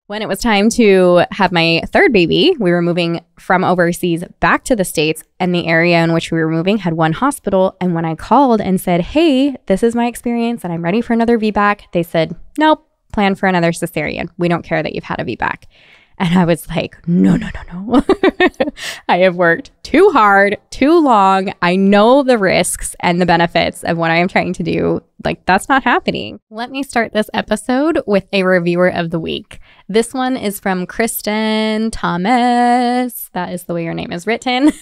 When it was time to have my third baby, we were moving from overseas back to the States, and the area in which we were moving had one hospital. And when I called and said, hey, this is my experience and I'm ready for another VBAC, they said, nope, plan for another cesarean. We don't care that you've had a VBAC. And I was like, no. I have worked too hard, too long. I know the risks and the benefits of what I am trying to do. Like, that's not happening. Let me start this episode with a reviewer of the week. This one is from Kristen Thomas. That is the way your name is written.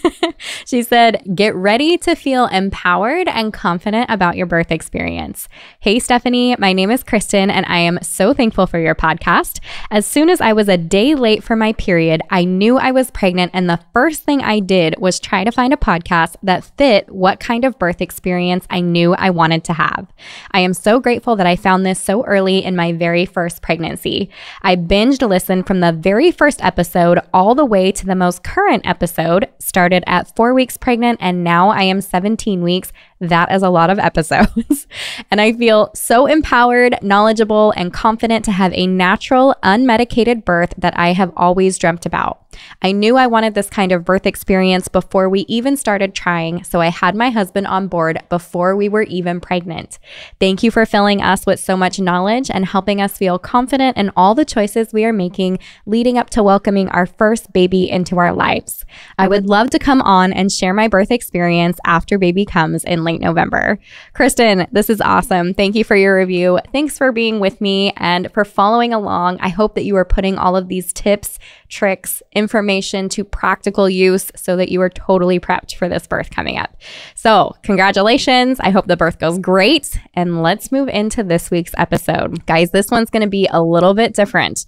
She said, get ready to feel empowered and confident about your birth experience. Hey, Stephanie, my name is Kristen, and I am so thankful for your podcast. As soon as I was a day late for my period, I knew I was pregnant, and the first thing I did was try to find a podcast that fit what kind of birth experience I knew I wanted to have. I am so grateful that I found this so early in my very first pregnancy. I binged listened from the very first episode all the way to the most current episode, started at 4 weeks pregnant, and now I am 17 weeks. That is a lot of episodes. And I feel so empowered, knowledgeable, and confident to have a natural, unmedicated birth that I have always dreamt about. I knew I wanted this kind of birth experience before we even started trying, so I had my husband on board before we were even pregnant. Thank you for filling us with so much knowledge and helping us feel confident in all the choices we are making leading up to welcoming our first baby into our lives. I would love to come on and share my birth experience after baby comes in late November. Kristen, this is awesome. Thank you for your review. Thanks for being with me and for following along. I hope that you are putting all of these tips, tricks, information to practical use so that you are totally prepped for this birth coming up. So congratulations. I hope the birth goes great. And let's move into this week's episode. Guys, this one's going to be a little bit different.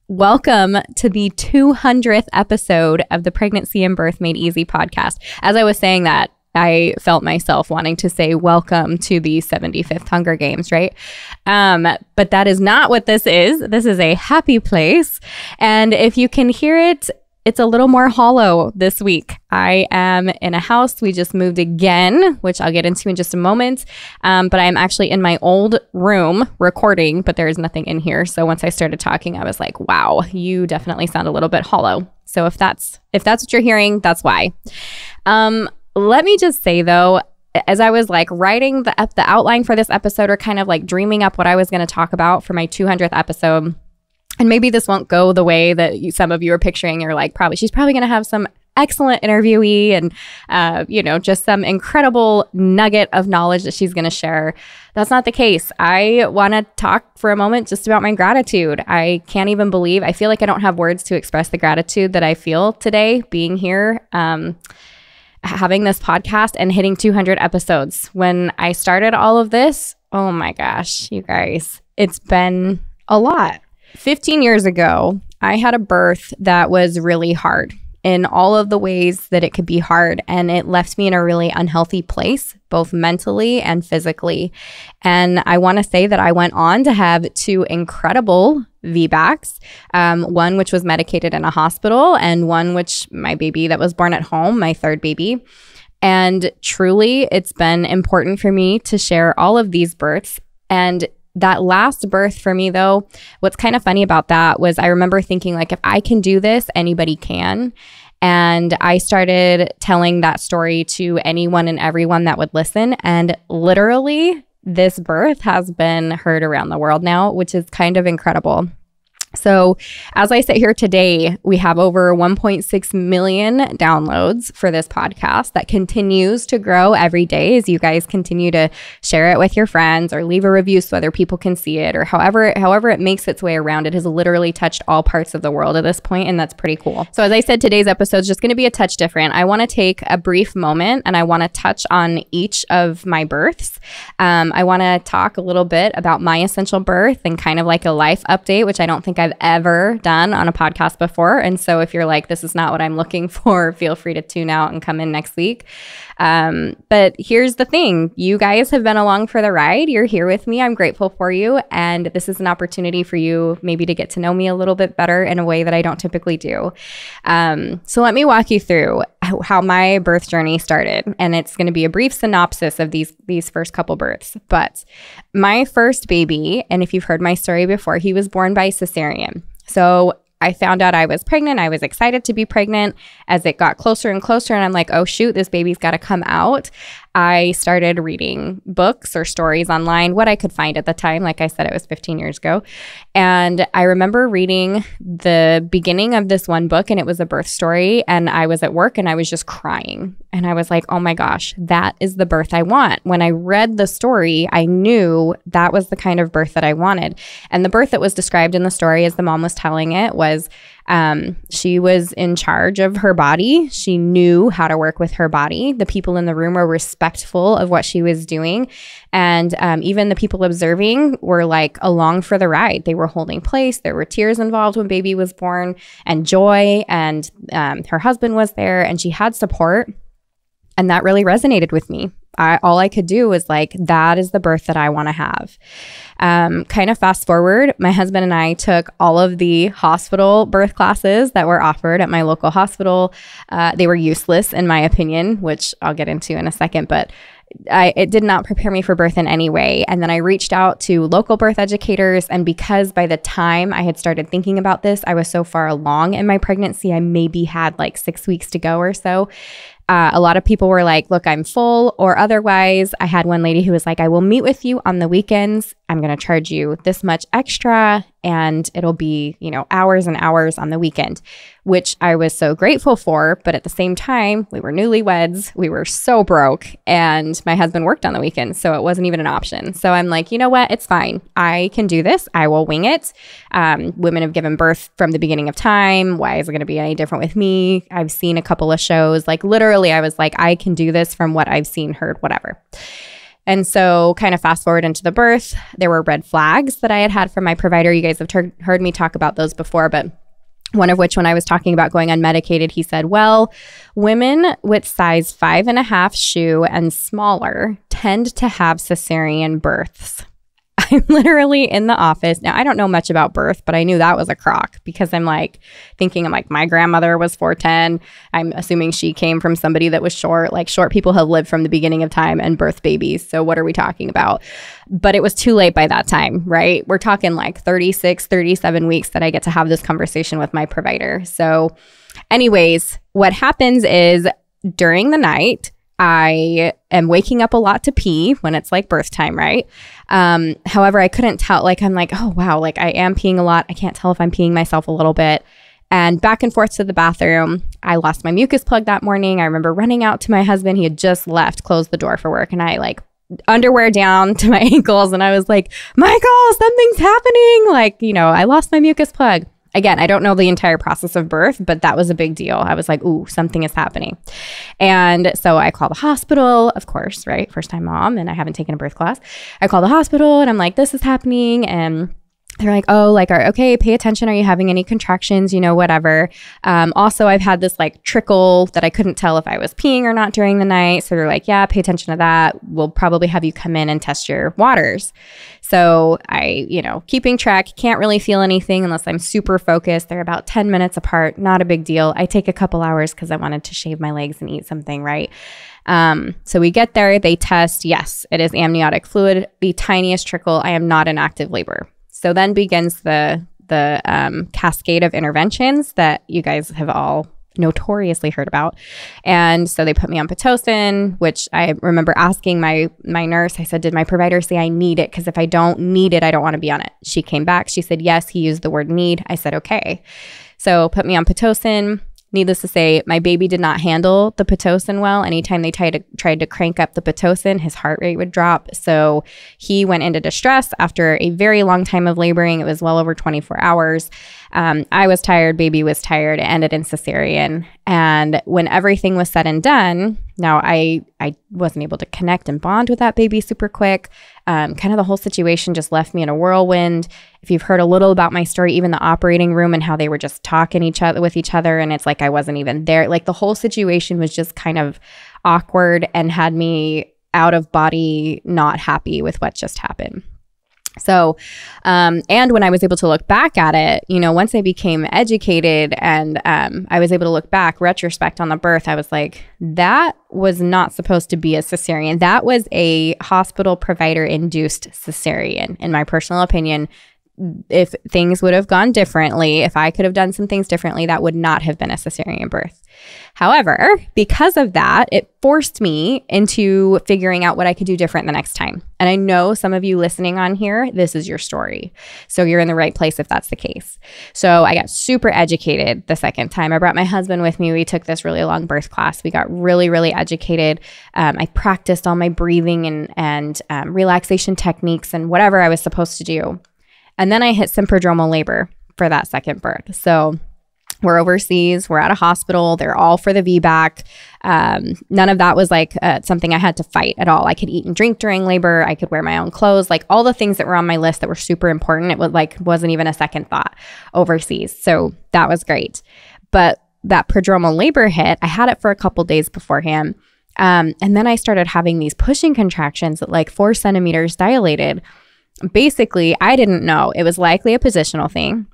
Welcome to the 200th episode of the Pregnancy and Birth Made Easy podcast. As I was saying that, I felt myself wanting to say welcome to the 75th Hunger Games, right? But that is not what this is. This is a happy place. And if you can hear it, it's a little more hollow this week. I am in a house. We just moved again, which I'll get into in just a moment. But I'm actually in my old room recording, but there is nothing in here. So once I started talking, I was like, wow, you definitely sound a little bit hollow. So if that's what you're hearing, that's why. Let me just say though, as I was like writing the outline for this episode or kind of like dreaming up what I was going to talk about for my 200th episode, and maybe this won't go the way that some of you are picturing. You're like, she's probably going to have some excellent interviewee and, just some incredible nugget of knowledge that she's going to share. That's not the case. I want to talk for a moment just about my gratitude. I can't even believe, I feel like I don't have words to express the gratitude that I feel today being here, having this podcast and hitting 200 episodes. When I started all of this, oh my gosh, you guys, it's been a lot. 15 years ago, I had a birth that was really hard in all of the ways that it could be hard. And it left me in a really unhealthy place, both mentally and physically. And I want to say that I went on to have two incredible VBACs, one which was medicated in a hospital and one which my baby that was born at home, my third baby. And truly, it's been important for me to share all of these births. And that last birth for me, though, what's kind of funny about that was I remember thinking, like, if I can do this, anybody can. And I started telling that story to anyone and everyone that would listen. And literally, this birth has been heard around the world now, which is kind of incredible. So as I sit here today, we have over 1.6 million downloads for this podcast that continues to grow every day as you guys continue to share it with your friends or leave a review so other people can see it, or however it makes its way around. It has literally touched all parts of the world at this point, and that's pretty cool. So as I said, today's episode is just going to be a touch different. I want to take a brief moment and I want to touch on each of my births. I want to talk a little bit about my essential birth and kind of like a life update, which I don't think I've ever done on a podcast before. And so if you're like, this is not what I'm looking for, feel free to tune out and come in next week. But here's the thing. You guys have been along for the ride. You're here with me. I'm grateful for you. And this is an opportunity for you maybe to get to know me a little bit better in a way that I don't typically do. So let me walk you through how my birth journey started. And it's going to be a brief synopsis of these first couple births. But my first baby, and if you've heard my story before, he was born by cesarean. So I found out I was pregnant. I was excited to be pregnant. As it got closer and closer, and I'm like, oh shoot, this baby's got to come out, I started reading books or stories online, what I could find at the time. Like I said, it was 15 years ago. And I remember reading the beginning of this one book, and it was a birth story. And I was at work and I was just crying. And I was like, oh my gosh, that is the birth I want. When I read the story, I knew that was the kind of birth that I wanted. And the birth that was described in the story, as the mom was telling it, was she was in charge of her body. She knew how to work with her body. The people in the room were respectful of what she was doing. And even the people observing were like along for the ride. They were holding place. There were tears involved when baby was born, and joy. And her husband was there, and she had support. And that really resonated with me. All I could do was like, that is the birth that I want to have. Kind of fast forward, my husband and I took all of the hospital birth classes that were offered at my local hospital. They were useless in my opinion, which I'll get into in a second, but it did not prepare me for birth in any way. And then I reached out to local birth educators. And because by the time I had started thinking about this, I was so far along in my pregnancy, I maybe had like 6 weeks to go or so. A lot of people were like, look, I'm full, or otherwise. I had one lady who was like, I will meet with you on the weekends. I'm going to charge you this much extra, and it'll be, hours and hours on the weekend, which I was so grateful for. But at the same time, we were newlyweds. We were so broke, and my husband worked on the weekends, so it wasn't even an option. So I'm like, you know what? It's fine. I can do this. I will wing it. Women have given birth from the beginning of time. Why is it going to be any different with me? I've seen a couple of shows, like literally I was like, I can do this from what I've seen, heard, whatever. And so kind of fast forward into the birth, there were red flags that I had from my provider. You guys have heard me talk about those before, but one of which, when I was talking about going unmedicated, he said, well, women with size 5.5 shoe and smaller tend to have cesarean births. I'm literally in the office. Now, I don't know much about birth, but I knew that was a crock because I'm like, my grandmother was 4'10". I'm assuming she came from somebody that was short. Like, short people have lived from the beginning of time and birthed babies. So what are we talking about? But it was too late by that time, right? We're talking like 36, 37 weeks that I get to have this conversation with my provider. So anyways, what happens is during the night, I am waking up a lot to pee when it's like birth time, right? However, I couldn't tell, I'm like, oh wow, like I am peeing a lot. I can't tell if I'm peeing myself a little bit. And back and forth to the bathroom. I lost my mucus plug that morning. I remember running out to my husband. He had just left, closed the door for work. And I underwear down to my ankles. And I was like, Michael, something's happening. I lost my mucus plug. Again, I don't know the entire process of birth, but that was a big deal. I was like, ooh, something is happening. And so I call the hospital, of course, right? First time mom, and I haven't taken a birth class. I call the hospital and I'm like, this is happening. And they're like, oh, okay, pay attention. Are you having any contractions? Whatever. Also, I've had this trickle that I couldn't tell if I was peeing or not during the night. So they're like, yeah, pay attention to that. We'll probably have you come in and test your waters. So I, keeping track, can't really feel anything unless I'm super focused. They're about 10 minutes apart. Not a big deal. I take a couple hours because I wanted to shave my legs and eat something, right? So we get there, they test. Yes, it is amniotic fluid, the tiniest trickle. I am not in active labor. So then begins the cascade of interventions that you guys have all notoriously heard about. And so they put me on Pitocin, which I remember asking my nurse. I said, did my provider say I need it? Because if I don't need it, I don't want to be on it. She came back. She said, yes, he used the word need. I said, okay. So put me on Pitocin. Needless to say, my baby did not handle the Pitocin well. Anytime they tried to crank up the Pitocin, his heart rate would drop. So he went into distress after a very long time of laboring. It was well over 24 hours. I was tired. Baby was tired. It ended in cesarean. And when everything was said and done, now I wasn't able to connect and bond with that baby super quick. Kind of the whole situation just left me in a whirlwind. If you've heard a little about my story, even the operating room and how they were just talking with each other, and it's like I wasn't even there. The whole situation was just kind of awkward and had me out of body, not happy with what just happened. So, and when I was able to look back at it, once I became educated and I was able to look back, retrospect on the birth, I was like, that was not supposed to be a cesarean. That was a hospital provider induced cesarean, in my personal opinion. if things would have gone differently, if I could have done some things differently, that would not have been a cesarean birth. However, because of that, it forced me into figuring out what I could do different the next time. And I know some of you listening on here, this is your story. So you're in the right place if that's the case. So I got super educated the second time. I brought my husband with me. We took this really long birth class. We got really, really educated. I practiced all my breathing and relaxation techniques and whatever I was supposed to do. And then I hit prodromal labor for that second birth. So we're overseas, we're at a hospital, they're all for the VBAC. None of that was like something I had to fight at all. I could eat and drink during labor. I could wear my own clothes, like all the things that were on my list that were super important. It was wasn't even a second thought overseas. So that was great. But that prodromal labor hit, I had it for a couple days beforehand. And then I started having these pushing contractions that like 4 centimeters dilated. Basically, I didn't know. It was likely a positional thing.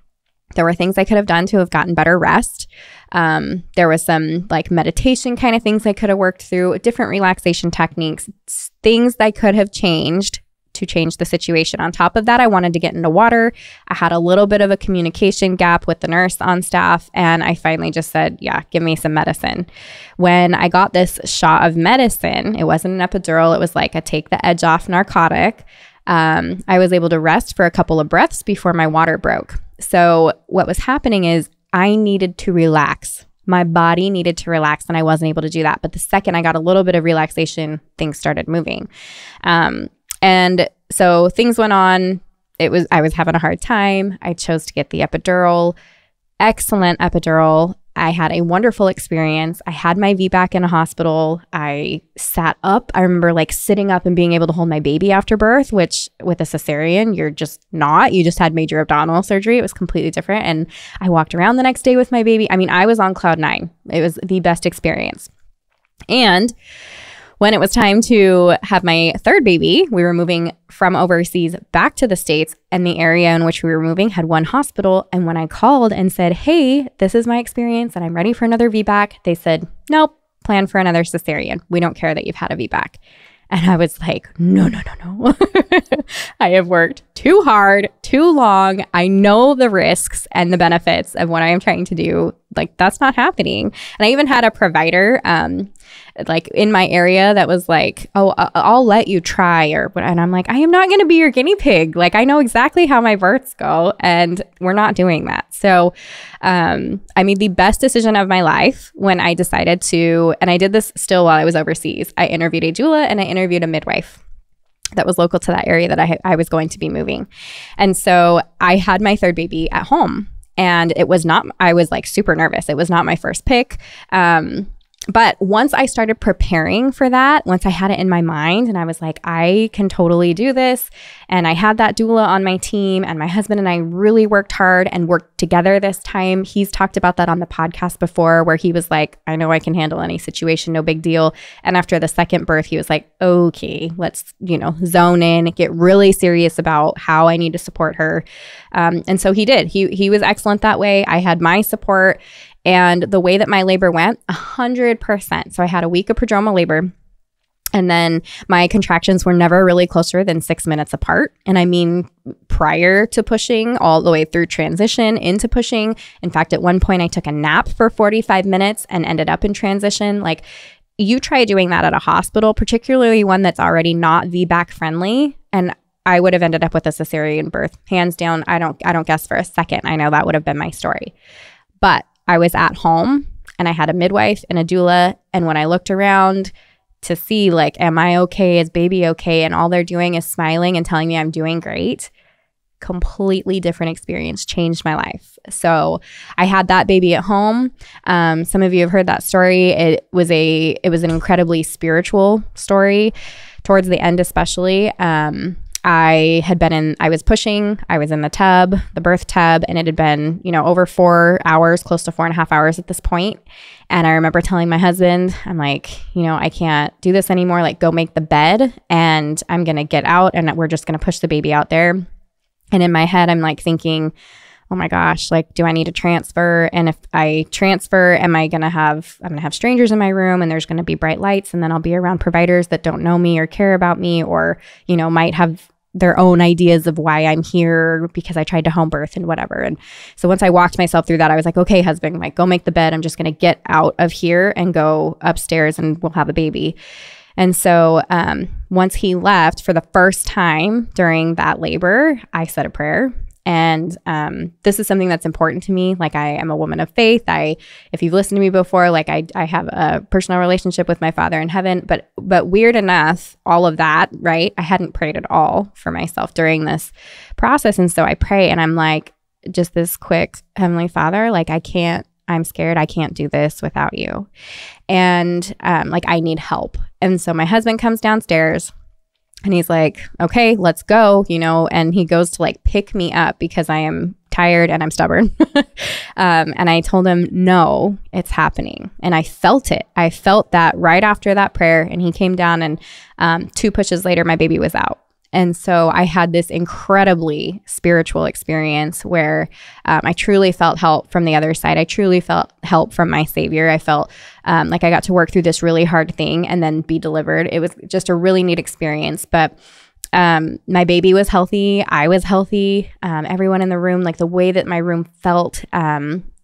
There were things I could have done to have gotten better rest. There was some like meditation kind of things I could have worked through, different relaxation techniques, things I could have changed to change the situation. On top of that, I wanted to get into water. I had a little bit of a communication gap with the nurse on staff, and I finally just said, yeah, give me some medicine. When I got this shot of medicine, it wasn't an epidural. It was like a take the edge off narcotic. I was able to rest for a couple of breaths before my water broke. So what was happening is I needed to relax. My body needed to relax, and I wasn't able to do that. But the second I got a little bit of relaxation, things started moving. And so things went on. I was having a hard time. I chose to get the epidural. Excellent epidural. I had a wonderful experience. I had my VBAC in a hospital. I sat up. I remember like sitting up and being able to hold my baby after birth, which with a cesarean, you're just not. You just had major abdominal surgery. It was completely different. And I walked around the next day with my baby. I mean, I was on cloud 9. It was the best experience. And when it was time to have my third baby, we were moving from overseas back to the States, and the area in which we were moving had one hospital. And when I called and said, hey, this is my experience and I'm ready for another VBAC, they said, nope, plan for another cesarean. We don't care that you've had a VBAC. And I was like, no. I have worked too hard, too long. I know the risks and the benefits of what I am trying to do. Like, that's not happening. And I even had a provider like in my area that was like, oh, I'll let you try. And I'm like, I am not going to be your guinea pig. Like, I know exactly how my births go, and we're not doing that. So I made the best decision of my life when I decided to, and I did this still while I was overseas. I interviewed a doula and I interviewed a midwife that was local to that area that I was going to be moving. And so I had my third baby at home, and it was not, I was like super nervous. It was not my first pick. But once I started preparing for that, once I had it in my mind and I was like, I can totally do this. And I had that doula on my team, and my husband and I really worked hard and worked together this time. He's talked about that on the podcast before, where he was like, I know I can handle any situation, no big deal. And after the second birth, he was like, okay, let's, zone in, get really serious about how I need to support her. And so he did. He was excellent that way. I had my support. And the way that my labor went, 100%. So I had a week of prodromal labor, and then my contractions were never really closer than 6 minutes apart. And I mean, prior to pushing, all the way through transition into pushing. In fact, at one point I took a nap for 45 minutes and ended up in transition. Like, you try doing that at a hospital, particularly one that's already not VBAC friendly, and I would have ended up with a cesarean birth. Hands down, I don't guess for a second. I know that would have been my story. But I was at home, and I had a midwife and a doula. And when I looked around to see, like, am I okay? Is baby okay? And all they're doing is smiling and telling me I'm doing great. Completely different experience, changed my life. So I had that baby at home. Some of you have heard that story. It was an incredibly spiritual story towards the end, especially. I was pushing, I was in the birth tub, and it had been, over 4 hours, close to 4.5 hours at this point. And I remember telling my husband, I'm like, I can't do this anymore. Like, go make the bed, and I'm going to get out, and we're just going to push the baby out there. And in my head, I'm like thinking, oh my gosh, like, do I need to transfer? And if I transfer, I'm going to have strangers in my room, and there's going to be bright lights, and then I'll be around providers that don't know me or care about me, or, might have their own ideas of why I'm here because I tried to home birth and whatever. And so once I walked myself through that, I was like, okay, husband, like go make the bed. I'm just going to get out of here and go upstairs and we'll have a baby. And so once he left for the first time during that labor, I said a prayer. And this is something that's important to me. Like I am a woman of faith. If you've listened to me before, like I have a personal relationship with my Father in heaven. But weird enough, all of that, right? I hadn't prayed at all for myself during this process. And so I pray and I'm like, just this quick, Heavenly Father, like I'm scared. I can't do this without you. And like I need help. And so my husband comes downstairs. And he's like, okay, let's go, and he goes to like pick me up because I am tired and I'm stubborn. And I told him, no, it's happening. And I felt it. I felt that right after that prayer. And he came down and 2 pushes later, my baby was out. And so I had this incredibly spiritual experience where I truly felt help from the other side. I truly felt help from my Savior. I felt like I got to work through this really hard thing and then be delivered. It was just a really neat experience. But my baby was healthy. I was healthy. Everyone in the room, like the way that my room felt,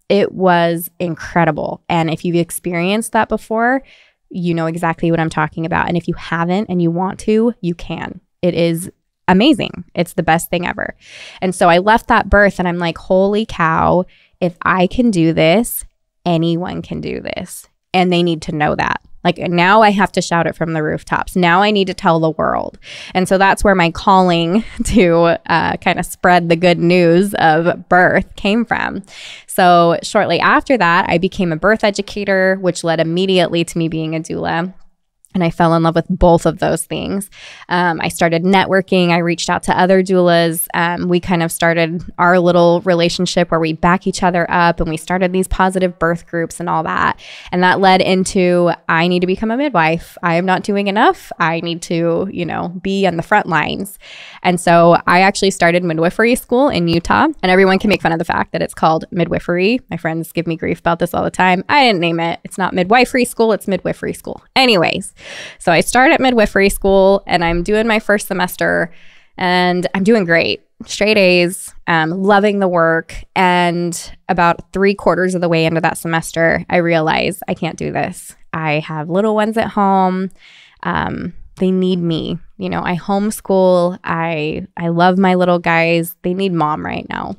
it was incredible. And if you've experienced that before, you know exactly what I'm talking about. And if you haven't and you want to, you can. It is amazing. It's the best thing ever. And so I left that birth and I'm like, holy cow, if I can do this, anyone can do this. And they need to know that. Like now I have to shout it from the rooftops. Now I need to tell the world. And so that's where my calling to kind of spread the good news of birth came from. So shortly after that, I became a birth educator, which led immediately to me being a doula. And I fell in love with both of those things. I started networking. I reached out to other doulas. We kind of started our little relationship where we back each other up and we started these positive birth groups and all that. And that led into, I need to become a midwife. I am not doing enough. I need to, be on the front lines. And so I actually started midwifery school in Utah. And everyone can make fun of the fact that it's called midwifery. My friends give me grief about this all the time. I didn't name it. It's not midwifery school. It's midwifery school. Anyways. So I started midwifery school and I'm doing my first semester and I'm doing great. Straight A's, loving the work. And about 3/4 of the way into that semester, I realized I can't do this. I have little ones at home. They need me. I homeschool. I love my little guys. They need mom right now.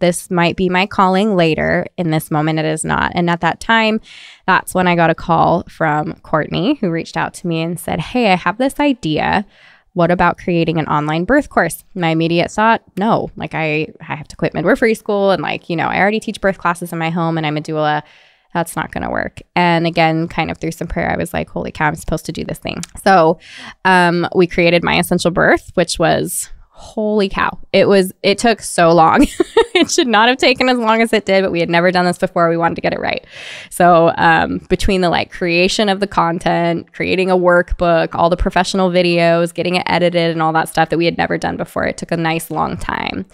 This might be my calling later. In this moment, it is not. And at that time, that's when I got a call from Courtney, who reached out to me and said, hey, I have this idea. What about creating an online birth course? My immediate thought, no, like I have to quit midwifery school. And I already teach birth classes in my home and I'm a doula. That's not going to work. And again, kind of through some prayer, I was like, holy cow, I'm supposed to do this thing. So we created My Essential Birth, which was holy cow. It took so long. It should not have taken as long as it did, but we had never done this before. We wanted to get it right. So between the creation of the content, creating a workbook, all the professional videos, getting it edited and all that stuff that we had never done before, it took a nice long time.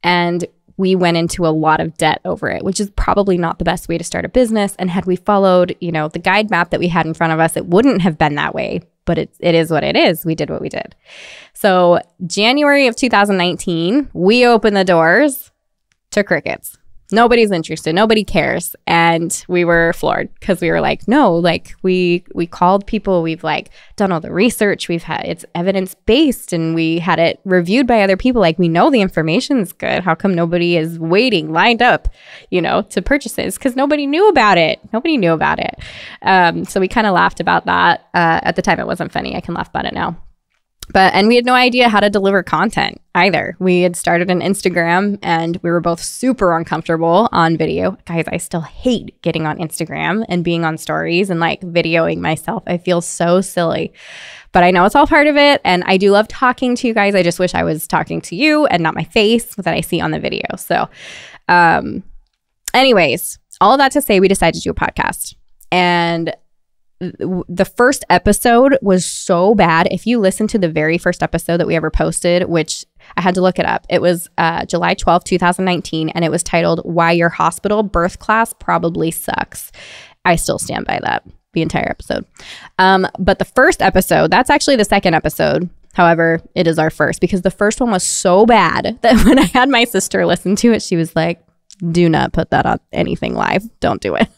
And we went into a lot of debt over it, which is probably not the best way to start a business. And had we followed, the guide map that we had in front of us, it wouldn't have been that way. But it is what it is. We did what we did. So January of 2019, we opened the doors to crickets. Nobody's interested. Nobody cares. And we were floored because we were like, no, we called people. We've done all the research. It's evidence-based and we had it reviewed by other people. We know the information's good. How come nobody is waiting, lined up, to purchase it? Because nobody knew about it. So we kind of laughed about that. At the time, it wasn't funny. I can laugh about it now. And we had no idea how to deliver content either. We had started an Instagram and we were both super uncomfortable on video. Guys, I still hate getting on Instagram and being on stories and videoing myself. I feel so silly, but I know it's all part of it. And I do love talking to you guys. I just wish I was talking to you and not my face that I see on the video. So anyways, all of that to say, we decided to do a podcast. And the first episode was so bad. If you listen to the very first episode that we ever posted, which I had to look it up, it was July 12th, 2019, and it was titled Why Your Hospital Birth Class Probably Sucks. I still stand by that, the entire episode. But the first episode, that's actually the second episode. However, it is our first, because the first one was so bad that when I had my sister listen to it, she was like, do not put that on anything live. Don't do it.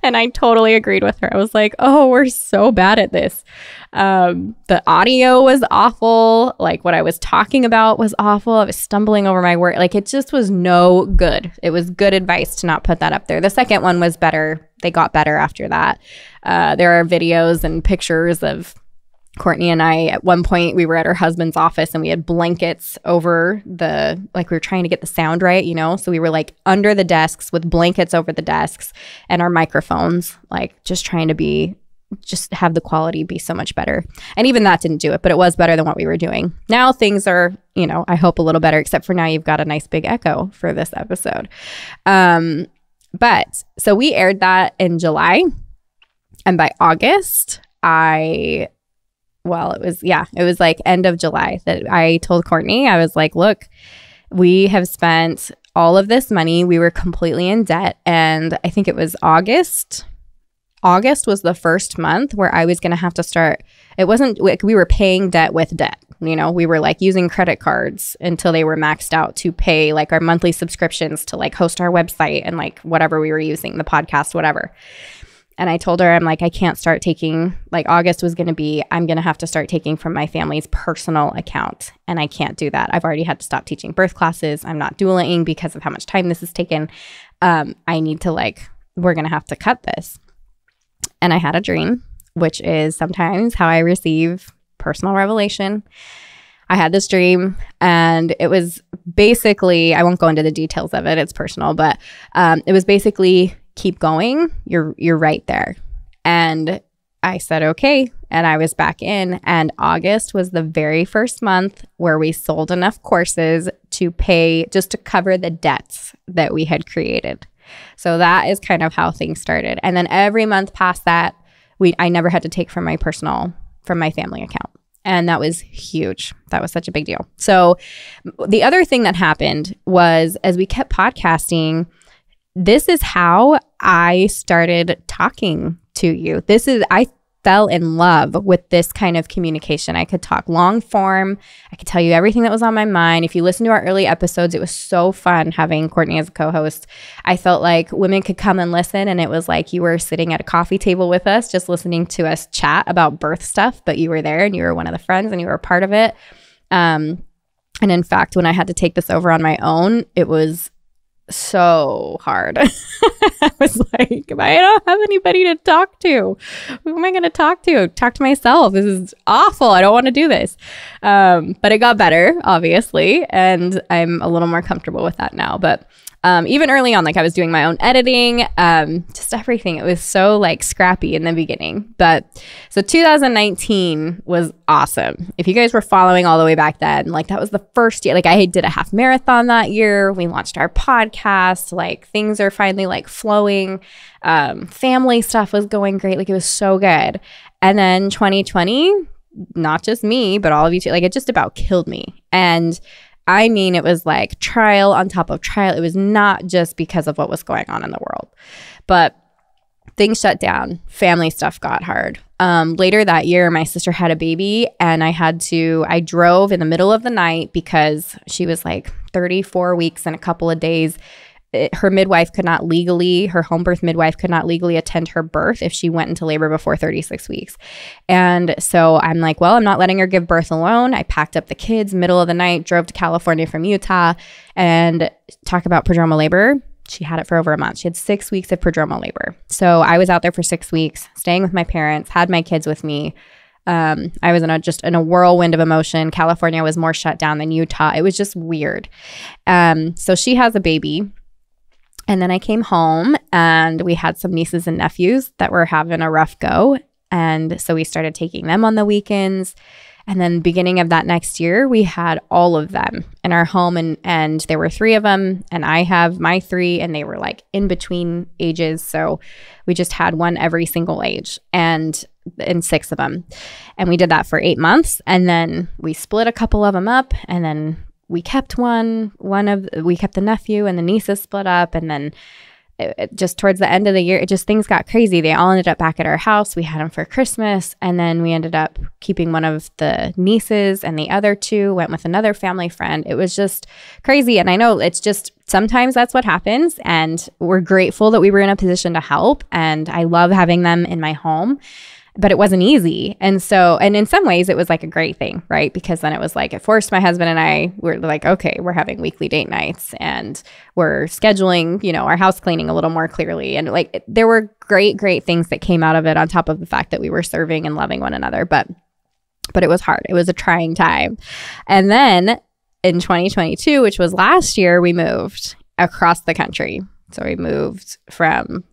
And I totally agreed with her. I was like, oh, we're so bad at this. The audio was awful. Like what I was talking about was awful. I was stumbling over my word. Like it just was no good. It was good advice to not put that up there. The second one was better. They got better after that. There are videos and pictures of Courtney and I. At one point, we were at her husband's office and we had blankets over like we were trying to get the sound right, you know? So we were like under the desks with blankets over the desks and our microphones, like just trying to just have the quality be so much better. And even that didn't do it, but it was better than what we were doing. Now things are, you know, I hope a little better, except for now you've got a nice big echo for this episode. But so we aired that in July, and by August, it was like end of July that I told Courtney, I was like, look, we have spent all of this money. We were completely in debt. And I think it was August. August was the first month where I was going to have to start. It wasn't like we were paying debt with debt. You know, we were like using credit cards until they were maxed out to pay like our monthly subscriptions to like host our website and like whatever we were using, the podcast, whatever. And I told her, I'm like, I can't start taking, like August was going to be, I'm going to have to start taking from my family's personal account. And I can't do that. I've already had to stop teaching birth classes. I'm not doulaing because of how much time this has taken. I need to we're going to have to cut this. And I had a dream, which is sometimes how I receive personal revelation. I had this dream and it was basically, I won't go into the details of it. It's personal, but it was basically, keep going. You're right there. And I said, okay. And I was back in, and August was the very first month where we sold enough courses to pay just to cover the debts that we had created. So that is kind of how things started. And then every month past that, I never had to take from my family account. And that was huge. That was such a big deal. So the other thing that happened was, as we kept podcasting, this is how I started talking to you. I fell in love with this kind of communication. I could talk long form. I could tell you everything that was on my mind. If you listen to our early episodes, it was so fun having Courtney as a co-host. I felt like women could come and listen, and it was like you were sitting at a coffee table with us, just listening to us chat about birth stuff, but you were there and you were one of the friends and you were a part of it. And in fact, when I had to take this over on my own, it was so hard. I was like, I don't have anybody to talk to. Who am I going to talk to? Talk to myself. This is awful. I don't want to do this. But it got better, obviously. And I'm a little more comfortable with that now. But even early on, like I was doing my own editing, just everything. It was so like scrappy in the beginning. But so 2019 was awesome. If you guys were following all the way back then, like that was the first year. Like I did a half marathon that year. We launched our podcast. Like things are finally like flowing. Family stuff was going great. Like it was so good. And then 2020, not just me, but all of you too, like it just about killed me. And I mean, it was like trial on top of trial. It was not just because of what was going on in the world, but things shut down. Family stuff got hard. Later that year, my sister had a baby, and I drove in the middle of the night because she was like 34 weeks and a couple of days. Her home birth midwife could not legally attend her birth if she went into labor before 36 weeks. And so I'm like, well, I'm not letting her give birth alone. I packed up the kids middle of the night, drove to California from Utah, and talk about prodromal labor. She had it for over a month. She had 6 weeks of prodromal labor. So I was out there for 6 weeks, staying with my parents, had my kids with me. I was in a whirlwind of emotion. California was more shut down than Utah. It was just weird. So she has a baby. And then I came home, and we had some nieces and nephews that were having a rough go. And so we started taking them on the weekends. And then beginning of that next year, we had all of them in our home, and there were 3 of them, and I have my 3, and they were like in between ages. So we just had one every single age, and 6 of them. And we did that for 8 months. And then we split a couple of them up, and then we kept we kept the nephew, and the nieces split up. And then just towards the end of the year, things got crazy. They all ended up back at our house. We had them for Christmas. And then we ended up keeping one of the nieces, and the other two went with another family friend. It was just crazy. And I know it's just sometimes that's what happens. And we're grateful that we were in a position to help. And I love having them in my home. But it wasn't easy. And in some ways it was like a great thing, right? Because then it was like, it forced my husband and I were like, okay, we're having weekly date nights and we're scheduling, our house cleaning a little more clearly. And like, there were great things that came out of it, on top of the fact that we were serving and loving one another. But it was hard. It was a trying time. And then in 2022, which was last year, we moved across the country. So we moved from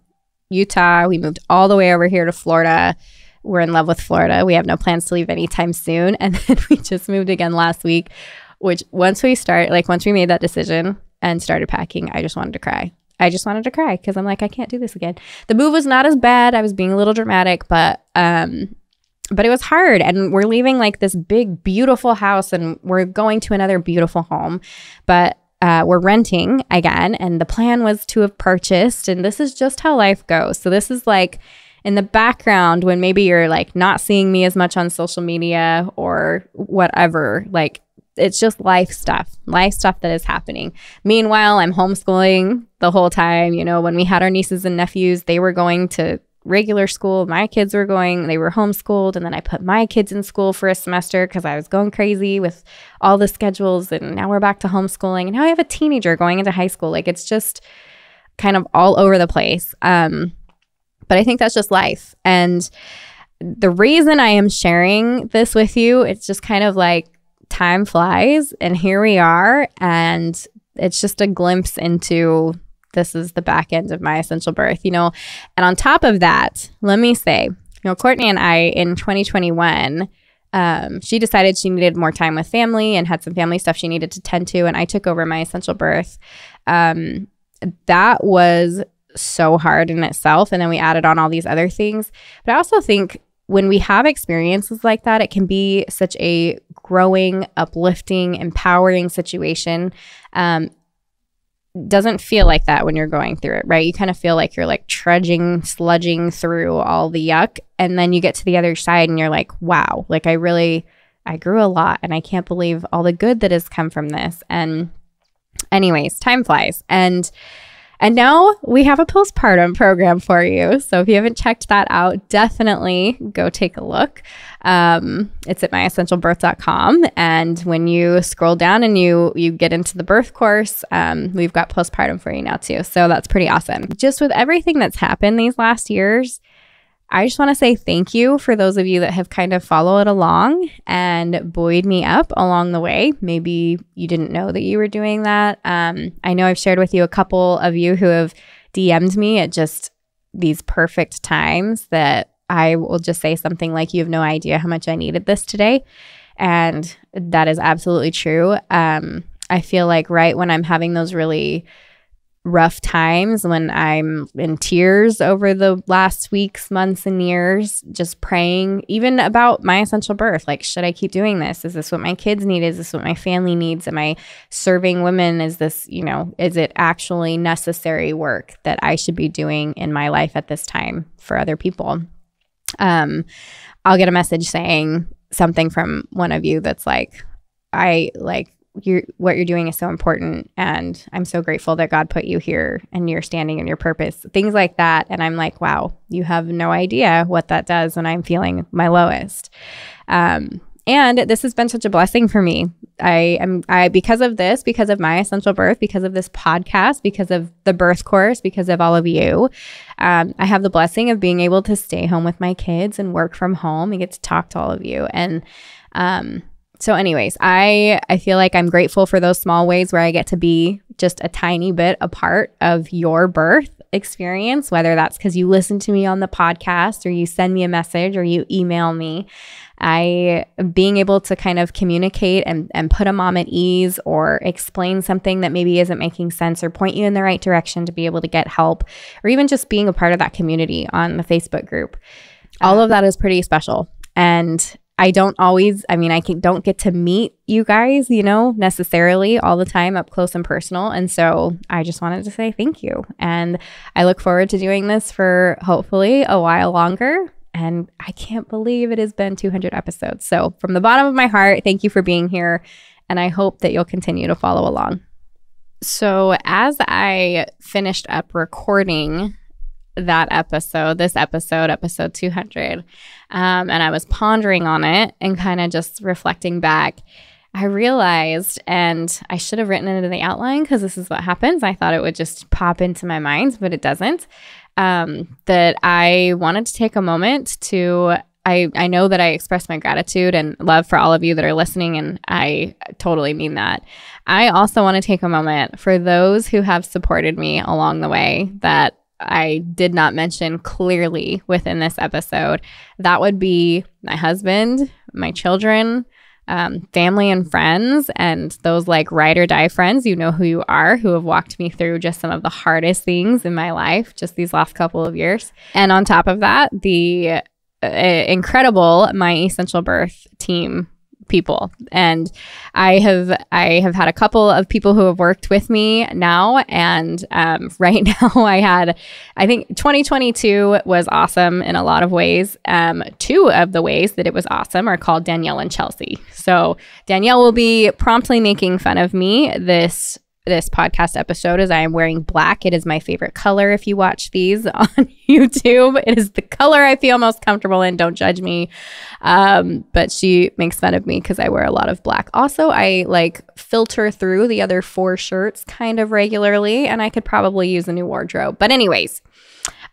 Utah. We moved all the way over here to Florida. We're in love with Florida. We have no plans to leave anytime soon. And then we just moved again last week, which once we made that decision and started packing, I just wanted to cry. Because I'm like, I can't do this again. The move was not as bad. I was being a little dramatic, but it was hard. And we're leaving like this big, beautiful house, and we're going to another beautiful home. But we're renting again. And the plan was to have purchased. And this is just how life goes. So this is like, in the background, when maybe you're like not seeing me as much on social media or whatever, like it's just life stuff that is happening. Meanwhile, I'm homeschooling the whole time. When we had our nieces and nephews, they were going to regular school. My kids they were homeschooled. And then I put my kids in school for a semester because I was going crazy with all the schedules. And now we're back to homeschooling. And now I have a teenager going into high school. Like, it's just kind of all over the place. But I think that's just life. And the reason I am sharing this with you, it's just kind of like time flies, and here we are. And it's just a glimpse into, this is the back end of my essential birth, And on top of that, let me say, Courtney and I in 2021, she decided she needed more time with family and had some family stuff she needed to tend to. And I took over my essential birth. That was so hard in itself. And then we added on all these other things. But I also think when we have experiences like that, it can be such a growing, uplifting, empowering situation. Doesn't feel like that when you're going through it, right? You kind of feel like you're like sludging through all the yuck. And then you get to the other side and you're like, wow, like I grew a lot, and I can't believe all the good that has come from this. And anyways, time flies. And now we have a postpartum program for you. So if you haven't checked that out, definitely go take a look. It's at myessentialbirth.com. And when you scroll down and you get into the birth course, we've got postpartum for you now too. So that's pretty awesome. Just with everything that's happened these last years, I just want to say thank you for those of you that have kind of followed along and buoyed me up along the way. Maybe you didn't know that you were doing that. I know I've shared with you a couple of you who have DM'd me at just these perfect times that I will just say something like, you have no idea how much I needed this today. And that is absolutely true. I feel like right when I'm having those really rough times, when I'm in tears over the last weeks, months, and years, just praying even about my essential birth. Like, should I keep doing this? Is this what my kids need? Is this what my family needs? Am I serving women? Is this, is it actually necessary work that I should be doing in my life at this time for other people? I'll get a message saying something from one of you that's like, what you're doing is so important, and I'm so grateful that God put you here and you're standing in your purpose, things like that. And I'm like, wow, you have no idea what that does when I'm feeling my lowest. And this has been such a blessing for me. Because of this, because of my essential birth, because of this podcast, because of the birth course, because of all of you, I have the blessing of being able to stay home with my kids and work from home and get to talk to all of you. And, so anyways, I feel like I'm grateful for those small ways where I get to be just a tiny bit a part of your birth experience, whether that's because you listen to me on the podcast or you send me a message or you email me. Being able to kind of communicate and put a mom at ease or explain something that maybe isn't making sense or point you in the right direction to be able to get help, or even just being a part of that community on the Facebook group. All of that is pretty special. And I don't get to meet you guys, necessarily all the time up close and personal. And so I just wanted to say thank you. And I look forward to doing this for hopefully a while longer. And I can't believe it has been 200 episodes. So from the bottom of my heart, thank you for being here. And I hope that you'll continue to follow along. So as I finished up recording this episode 200, and I was pondering on it and kind of just reflecting back, I realized, and I should have written it into the outline because this is what happens. I thought it would just pop into my mind, but it doesn't. That I wanted to take a moment to, I know that I express my gratitude and love for all of you that are listening, and I totally mean that. I also want to take a moment for those who have supported me along the way that I did not mention clearly within this episode. That would be my husband, my children, family and friends, and those like ride or die friends, you know who you are, who have walked me through just some of the hardest things in my life just these last couple of years. And on top of that, the incredible My Essential Birth team people. And I have had a couple of people who have worked with me now, and right now I think 2022 was awesome in a lot of ways. Two of the ways that it was awesome are called Danielle and Chelsea. So Danielle will be promptly making fun of me this podcast episode as I am wearing black. It is my favorite color if you watch these on YouTube. It is the color I feel most comfortable in. Don't judge me. But she makes fun of me because I wear a lot of black. Also, I like filter through the other 4 shirts kind of regularly, and I could probably use a new wardrobe. But anyways,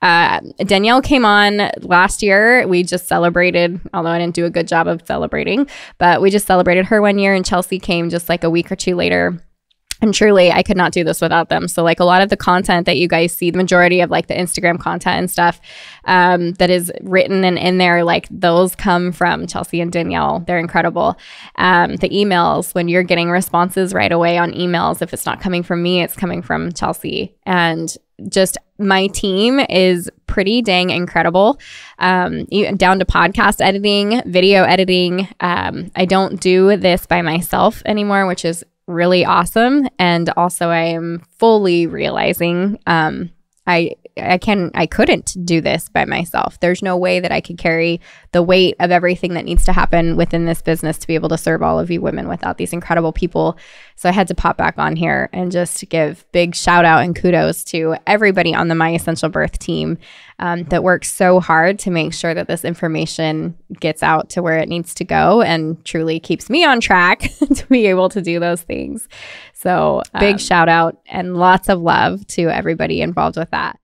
Danielle came on last year. We just celebrated, although I didn't do a good job of celebrating, but we just celebrated her 1 year, and Chelsea came just like a week or 2 later. And truly, I could not do this without them. So like a lot of the content that you guys see, the majority of like the Instagram content and stuff that is written and in there, like those come from Chelsea and Danielle. They're incredible. The emails, when you're getting responses right away on emails, if it's not coming from me, it's coming from Chelsea. And just my team is pretty dang incredible, down to podcast editing, video editing. I don't do this by myself anymore, which is really awesome. And also I am fully realizing I couldn't do this by myself. There's no way that I could carry the weight of everything that needs to happen within this business to be able to serve all of you women without these incredible people. So I had to pop back on here and just give big shout out and kudos to everybody on the My Essential Birth team that works so hard to make sure that this information gets out to where it needs to go and truly keeps me on track to be able to do those things. So big shout out and lots of love to everybody involved with that.